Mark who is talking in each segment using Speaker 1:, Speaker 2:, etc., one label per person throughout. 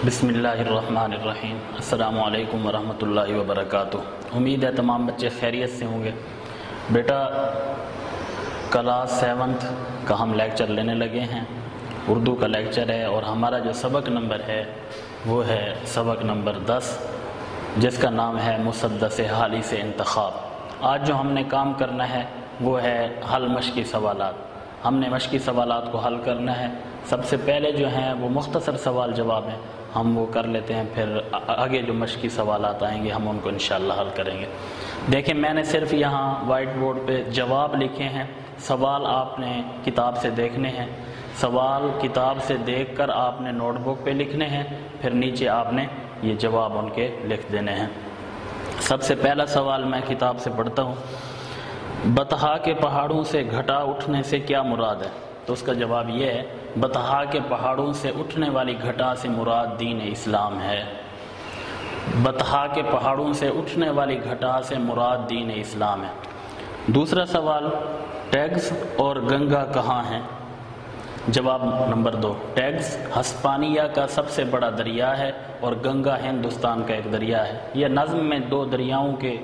Speaker 1: بسم اللہ الرحمن الرحیم۔ السلام علیکم ورحمۃ اللہ وبرکاتہ۔ امید ہے تمام بچے خیریت سے ہوں گے۔ بیٹا کلاس 7 کا ہم لیکچر لینے لگے ہیں، اردو کا لیکچر ہے، اور ہمارا جو سبق نمبر ہے وہ ہے سبق نمبر 10، جس کا نام ہے مسدس حالی سے انتخاب۔ آج جو ہم نے کام کرنا ہے وہ ہے حل مشقی سوالات۔ ہم نے مشقی سوالات کو حل کرنا ہے۔ سب سے پہلے جو ہیں وہ مختصر سوال جواب ہیں، ہم وہ کر لیتے ہیں، پھر آگے جو مشقی سوالات آئیں گے ہم ان کو انشاءاللہ حل کریں گے۔ دیکھیں میں نے صرف یہاں وائٹ بورڈ پہ جواب لکھے ہیں، سوال آپ نے کتاب سے دیکھنے ہیں، سوال کتاب سے دیکھ کر آپ نے نوٹ بک پہ لکھنے ہیں، پھر نیچے آپ نے یہ جواب ان کے لکھ دینے ہیں۔ سب سے پہلا سوال میں کتاب سے پڑھتا ہوں۔ بطحا کے پہاڑوں سے گھٹا اٹھنے سے کیا مراد ہے؟ تو اس کا جواب یہ ہے، بطحا کے پہاڑوں سے اٹھنے والی گھٹا سے مراد دین اسلام ہے۔ بطحا کے پہاڑوں سے اٹھنے والی گھٹا سے مراد دین اسلام ہے۔ دوسرا سوال، ٹیگز اور گنگا کہاں ہیں؟ جواب نمبر 2، ٹیگز ہسپانیہ کا سب سے بڑا دریا ہے اور گنگا ہندوستان کا ایک دریا ہے۔ یہ نظم میں 2 دریاؤں کے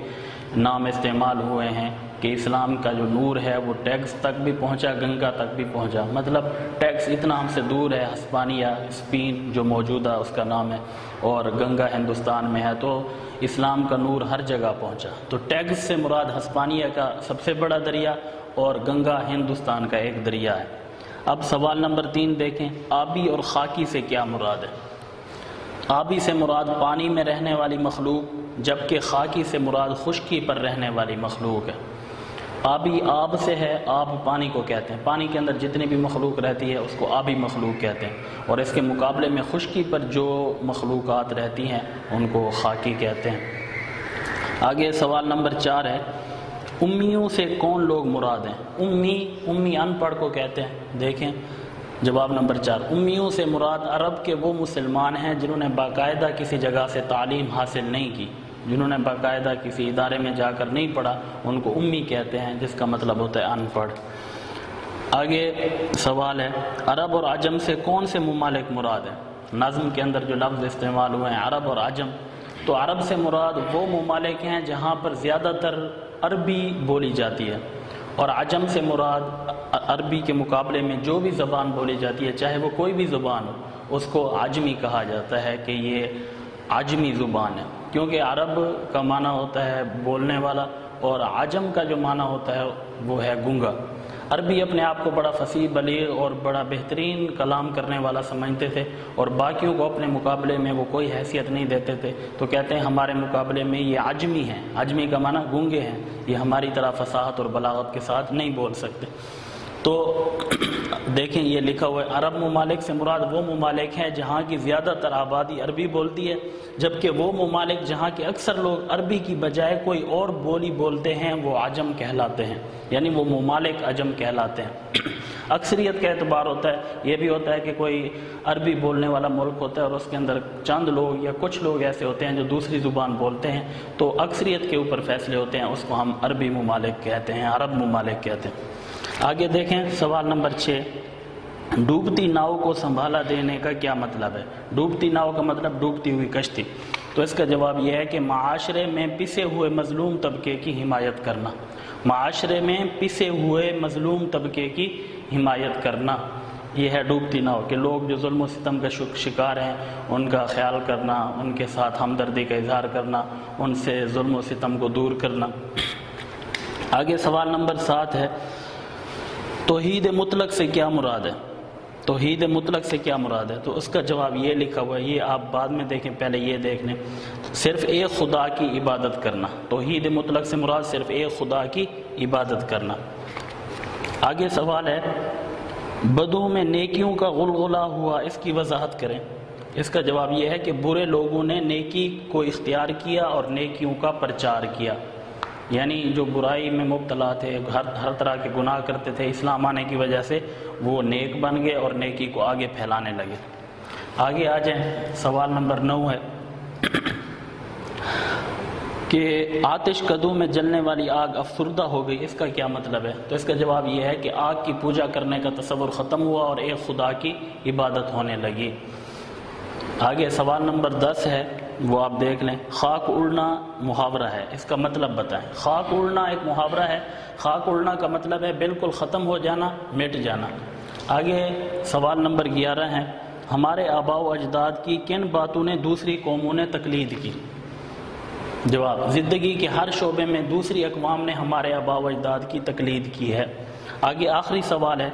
Speaker 1: نام استعمال ہوئے ہیں کہ اسلام کا جو نور ہے وہ ٹیگز تک بھی پہنچا، گنگا تک بھی پہنچا، مطلب ٹیگز اتنا ہم سے دور ہے، ہسپانیہ اسپین جو موجودہ اس کا نام ہے، اور گنگا ہندوستان میں ہے، تو اسلام کا نور ہر جگہ پہنچا۔ تو ٹیگز سے مراد ہسپانیہ کا سب سے بڑا دریا اور گنگا ہندوستان کا ایک دریا ہے۔ اب سوال نمبر 3 دیکھیں، آبی اور خاکی سے کیا مراد ہے؟ آبی سے مراد پانی میں رہنے والی مخلوق، جبکہ خاکی سے مراد خشکی پر رہنے والی مخلوق ہے۔ آبی آب سے ہے، آب پانی کو کہتے ہیں، پانی کے اندر جتنی بھی مخلوق رہتی ہے اس کو آبی مخلوق کہتے ہیں، اور اس کے مقابلے میں خشکی پر جو مخلوقات رہتی ہیں ان کو خاکی کہتے ہیں۔ آگے سوال نمبر 4 ہے، امیوں سے کون لوگ مراد ہیں؟ امی ان پڑھ کو کہتے ہیں۔ دیکھیں جواب نمبر 4، امیوں سے مراد عرب کے وہ مسلمان ہیں جنہوں نے باقاعدہ کسی جگہ سے تعلیم حاصل نہیں کی، جنہوں نے باقاعدہ کسی ادارے میں جا کر نہیں پڑھا، ان کو امی کہتے ہیں، جس کا مطلب ہوتا ہے ان پڑھ۔ آگے سوال ہے، عرب اور عجم سے کون سے ممالک مراد ہیں؟ نظم کے اندر جو لفظ استعمال ہوئے ہیں عرب اور عجم، تو عرب سے مراد وہ ممالک ہیں جہاں پر زیادہ تر عربی بولی جاتی ہے، اور عجم سے مراد عربی کے مقابلے میں جو بھی زبان بولی جاتی ہے، چاہے وہ کوئی بھی زبان ہو، اس کو عجمی کہا جاتا ہے کہ یہ عجمی زبان ہے، کیونکہ عرب کا معنی ہوتا ہے بولنے والا اور عجم کا جو معنی ہوتا ہے وہ ہے گونگا۔ عربی اپنے آپ کو بڑا فصیح، بلیغ اور بڑا بہترین کلام کرنے والا سمجھتے تھے، اور باقیوں کو اپنے مقابلے میں وہ کوئی حیثیت نہیں دیتے تھے، تو کہتے ہیں ہمارے مقابلے میں یہ عجمی ہیں، عجمی کا معنی گونگے ہیں، یہ ہماری طرح فصاحت اور بلاغت کے ساتھ نہیں بول سکتے۔ تو دیکھیں یہ لکھا ہوا ہے، عرب ممالک سے مراد وہ ممالک ہیں جہاں کی زیادہ تر آبادی عربی بولتی ہے، جبکہ وہ ممالک جہاں کے اکثر لوگ عربی کی بجائے کوئی اور بولی بولتے ہیں وہ عجم کہلاتے ہیں، یعنی وہ ممالک عجم کہلاتے ہیں۔ اکثریت کا اعتبار ہوتا ہے، یہ بھی ہوتا ہے کہ کوئی عربی بولنے والا ملک ہوتا ہے اور اس کے اندر چند لوگ یا کچھ لوگ ایسے ہوتے ہیں جو دوسری زبان بولتے ہیں، تو اکثریت کے اوپر فیصلے ہوتے ہیں، اس کو ہم عربی ممالک کہتے ہیں، عرب ممالک کہتے ہیں۔ آگے دیکھیں سوال نمبر 6، ڈوبتی ناؤ کو سنبھالا دینے کا کیا مطلب ہے؟ ڈوبتی ناؤ کا مطلب ڈوبتی ہوئی کشتی، تو اس کا جواب یہ ہے کہ معاشرے میں پسے ہوئے مظلوم طبقے کی حمایت کرنا، معاشرے میں پسے ہوئے مظلوم طبقے کی حمایت کرنا، یہ ہے ڈوبتی ناؤ، کہ لوگ جو ظلم و ستم کا شکار ہیں ان کا خیال کرنا، ان کے ساتھ ہمدردی کا اظہار کرنا، ان سے ظلم و ستم کو دور کرنا۔ آگے سوال نمبر 7 ہے، توحید مطلق سے کیا مراد ہے؟ توحید مطلق سے کیا مراد ہے؟ تو اس کا جواب یہ لکھا ہوا ہے، یہ آپ بعد میں دیکھیں، پہلے یہ دیکھ لیں، صرف ایک خدا کی عبادت کرنا۔ توحید مطلق سے مراد صرف ایک خدا کی عبادت کرنا۔ آگے سوال ہے، بدوں میں نیکیوں کا غلغلہ ہوا، اس کی وضاحت کریں۔ اس کا جواب یہ ہے کہ برے لوگوں نے نیکی کو اختیار کیا اور نیکیوں کا پرچار کیا، یعنی جو برائی میں مبتلا تھے، ہر طرح کے گناہ کرتے تھے، اسلام آنے کی وجہ سے وہ نیک بن گئے اور نیکی کو آگے پھیلانے لگے۔ آگے آ جائیں، سوال نمبر 9 ہے کہ آتش کدو میں جلنے والی آگ افسردہ ہو گئی، اس کا کیا مطلب ہے؟ تو اس کا جواب یہ ہے کہ آگ کی پوجا کرنے کا تصور ختم ہوا اور ایک خدا کی عبادت ہونے لگی۔ آگے سوال نمبر 10 ہے، وہ آپ دیکھ لیں۔ خاک اڑنا محاورہ ہے، اس کا مطلب بتائیں۔ خاک اڑنا ایک محاورہ ہے، خاک اڑنا کا مطلب ہے بالکل ختم ہو جانا، مٹ جانا۔ آگے سوال نمبر 11 ہے، ہمارے آباء و اجداد کی کن باتوں نے دوسری قوموں نے تقلید کی؟ جواب، زندگی کے ہر شعبے میں دوسری اقوام نے ہمارے آباء و اجداد کی تقلید کی ہے۔ آگے آخری سوال ہے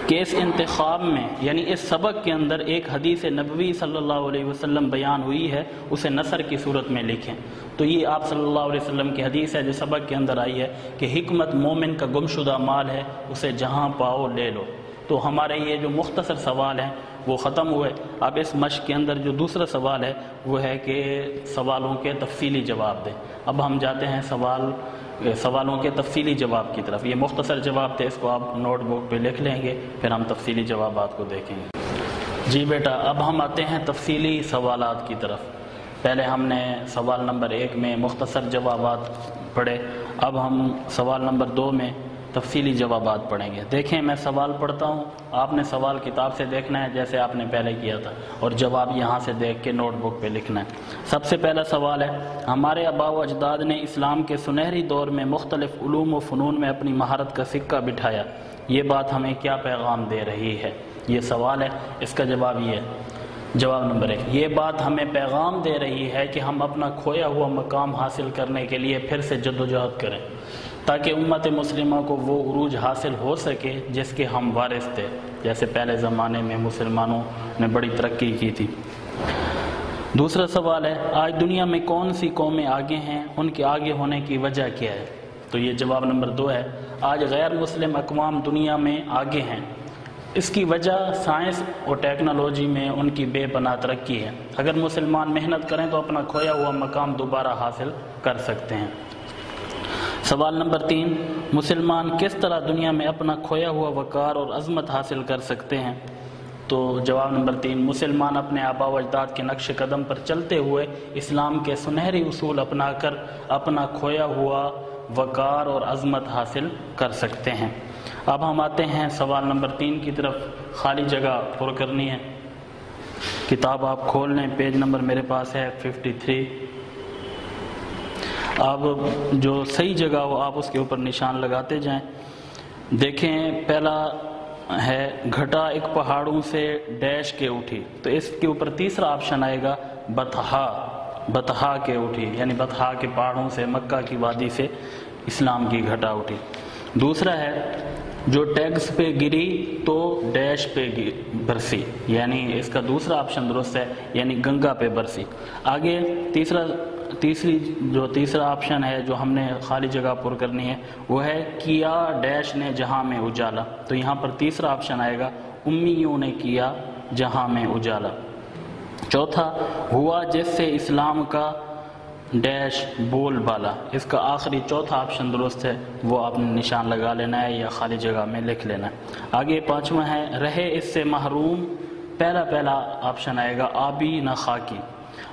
Speaker 1: کہ اس انتخاب میں یعنی اس سبق کے اندر ایک حدیث نبوی صلی اللہ علیہ وسلم بیان ہوئی ہے، اسے نثر کی صورت میں لکھیں۔ تو یہ آپ صلی اللہ علیہ وسلم کی حدیث ہے جو سبق کے اندر آئی ہے کہ حکمت مومن کا گمشدہ مال ہے، اسے جہاں پاؤ لے لو۔ تو ہمارے یہ جو مختصر سوال ہیں وہ ختم ہوئے۔ اب اس مشق کے اندر جو دوسرا سوال ہے وہ ہے کہ سوالوں کے تفصیلی جواب دیں۔ اب ہم جاتے ہیں سوالوں کے تفصیلی جواب کی طرف۔ یہ مختصر جواب تھے، اس کو آپ نوٹ بک پہ لکھ لیں گے، پھر ہم تفصیلی جوابات کو دیکھیں گے۔ جی بیٹا، اب ہم آتے ہیں تفصیلی سوالات کی طرف۔ پہلے ہم نے سوال نمبر 1 میں مختصر جوابات پڑھے، اب ہم سوال نمبر 2 میں تفصیلی جوابات پڑھیں گے۔ دیکھیں میں سوال پڑھتا ہوں، آپ نے سوال کتاب سے دیکھنا ہے جیسے آپ نے پہلے کیا تھا، اور جواب یہاں سے دیکھ کے نوٹ بک پہ لکھنا ہے۔ سب سے پہلا سوال ہے، ہمارے آباء و اجداد نے اسلام کے سنہری دور میں مختلف علوم و فنون میں اپنی مہارت کا سکہ بٹھایا، یہ بات ہمیں کیا پیغام دے رہی ہے؟ یہ سوال ہے، اس کا جواب یہ ہے۔ جواب نمبر 1، یہ بات ہمیں پیغام دے رہی ہے کہ ہم اپنا کھویا ہوا مقام حاصل کرنے کے لیے پھر سے جدوجہد کریں تاکہ امت مسلمہ کو وہ عروج حاصل ہو سکے جس کے ہم وارث تھے، جیسے پہلے زمانے میں مسلمانوں نے بڑی ترقی کی تھی۔ دوسرا سوال ہے، آج دنیا میں کون سی قومیں آگے ہیں، ان کے آگے ہونے کی وجہ کیا ہے؟ تو یہ جواب نمبر 2 ہے، آج غیر مسلم اقوام دنیا میں آگے ہیں، اس کی وجہ سائنس اور ٹیکنالوجی میں ان کی بے پناہ ترقی ہے۔ اگر مسلمان محنت کریں تو اپنا کھویا ہوا مقام دوبارہ حاصل کر سکتے ہیں۔ سوال نمبر 3، مسلمان کس طرح دنیا میں اپنا کھویا ہوا وقار اور عظمت حاصل کر سکتے ہیں؟ تو جواب نمبر 3، مسلمان اپنے آباء و اجداد کے نقش قدم پر چلتے ہوئے اسلام کے سنہری اصول اپنا کر اپنا کھویا ہوا وقار اور عظمت حاصل کر سکتے ہیں۔ اب ہم آتے ہیں سوال نمبر 3 کی طرف۔ خالی جگہ پر کرنی ہے، کتاب آپ کھول لیں، پیج نمبر میرے پاس ہے 53۔ اب جو صحیح جگہ ہو آپ اس کے اوپر نشان لگاتے جائیں۔ دیکھیں پہلا ہے، گھٹا ایک پہاڑوں سے ڈیش کے اٹھی، تو اس کے اوپر تیسرا آپشن آئے گا بطحا کے اٹھی، یعنی بطحا کے پہاڑوں سے، مکہ کی وادی سے اسلام کی گھٹا اٹھی۔ دوسرا ہے، جو ٹیگس پہ گری تو ڈیش پہ برسی، یعنی اس کا دوسرا آپشن درست ہے، یعنی گنگا پہ برسی۔ آگے تیسرا آپشن ہے جو ہم نے خالی جگہ پر کرنی ہے، وہ ہے کیا ڈیش نے جہاں میں اجالا، تو یہاں پر تیسرا آپشن آئے گا امیوں نے کیا جہاں میں اجالا۔ چوتھا، ہوا جس سے اسلام کا ڈیش بول بالا، اس کا آخری چوتھا آپشن درست ہے، وہ آپ نے نشان لگا لینا ہے یا خالی جگہ میں لکھ لینا ہے۔ آگے پانچواں ہے، رہے اس سے محروم، پہلا آپشن آئے گا آبی نہ خاکی،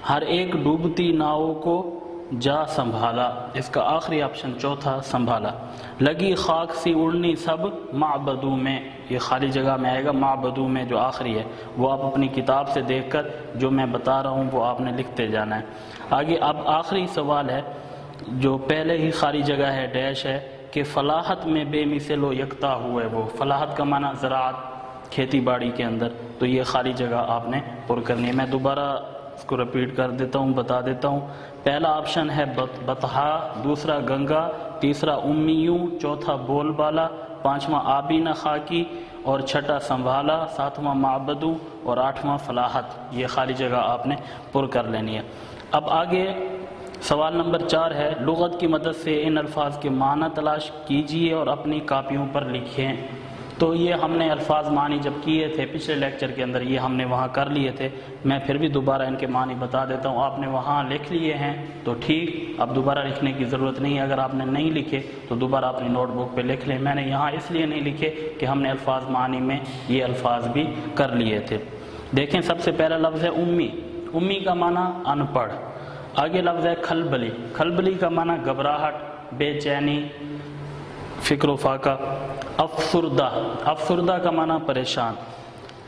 Speaker 1: ہر ایک ڈوبتی ناؤ کو جا سنبھالا، اس کا آخری آپشن چوتھا سنبھالا۔ لگی خاک سی اڑنی سب معبدوں میں، یہ خالی جگہ میں آئے گا معبدوں میں جو آخری ہے، وہ آپ اپنی کتاب سے دیکھ کر جو میں بتا رہا ہوں وہ آپ نے لکھتے جانا ہے۔ آگے اب آخری سوال ہے جو پہلے ہی خالی جگہ ہے، ڈیش ہے کہ فلاحت میں بے مثل و یکتا ہوئے وہ، فلاحت کا معنی زراعت، کھیتی باڑی کے اندر، تو یہ خالی جگہ آپ نے پر کرنی ہے۔ میں دوبارہ اس کو رپیٹ کر دیتا ہوں، بتا دیتا ہوں۔ پہلا آپشن ہے بطحا، دوسرا گنگا، تیسرا امیوں، چوتھا بول بالا، پانچواں آبی نہ خاکی، اور چھٹا سنبھالا، ساتواں معبدوں، اور آٹھواں فلاحت۔ یہ خالی جگہ آپ نے پر کر لینی ہے۔ اب آگے سوال نمبر 4 ہے، لغت کی مدد سے ان الفاظ کے معنی تلاش کیجیے اور اپنی کاپیوں پر لکھیں۔ تو یہ ہم نے الفاظ معنی جب کیے تھے پچھلے لیکچر کے اندر، یہ ہم نے وہاں کر لیے تھے، میں پھر بھی دوبارہ ان کے معنی بتا دیتا ہوں۔ آپ نے وہاں لکھ لیے ہیں تو ٹھیک، اب دوبارہ لکھنے کی ضرورت نہیں ہے۔ اگر آپ نے نہیں لکھے تو دوبارہ اپنی نوٹ بک پہ لکھ لیں۔ میں نے یہاں اس لیے نہیں لکھے کہ ہم نے الفاظ معنی میں یہ الفاظ بھی کر لیے تھے۔ دیکھیں سب سے پہلا لفظ ہے امی، امی کا معنی ان پڑھ۔ آگے لفظ ہے کھلبلی، کھلبلی کا معنی گھبراہٹ، بے چینی، فکر و فاقہ۔ افسردہ، افسردہ کا معنی پریشان۔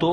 Speaker 1: 2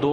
Speaker 1: 2